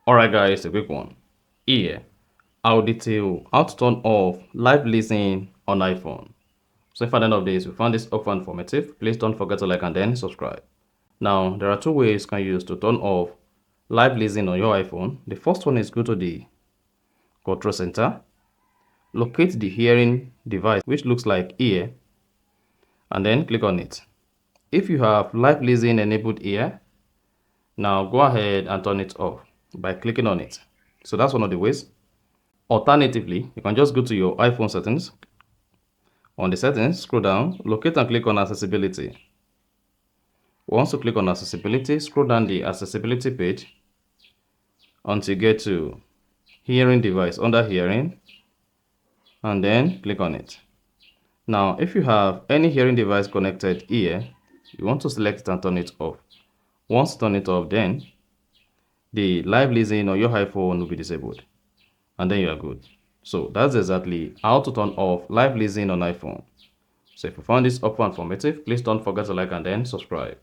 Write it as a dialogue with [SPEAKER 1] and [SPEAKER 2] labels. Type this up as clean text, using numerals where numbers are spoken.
[SPEAKER 1] Alright guys, a quick one. Here, I'll detail how to turn off live listening on iPhone. So if at the end of this you found this offer informative, please don't forget to like and then subscribe. Now, there are two ways you can use to turn off live listening on your iPhone. The first one is go to the control center, locate the hearing device which looks like ear, and then click on it. If you have live listening enabled here, now go ahead and turn it off by clicking on it. So that's one of the ways. Alternatively, you can just go to your iPhone settings. On the settings, scroll down, locate and click on accessibility. Once you click on accessibility, scroll down the accessibility page until you get to hearing device under hearing, and then click on it. Now, if you have any hearing device connected here, you want to select it and turn it off. Once you turn it off, then the live listening on your iPhone will be disabled, and then you are good. So that's exactly how to turn off live listening on iPhone. So if you found this helpful and informative, please don't forget to like and then subscribe.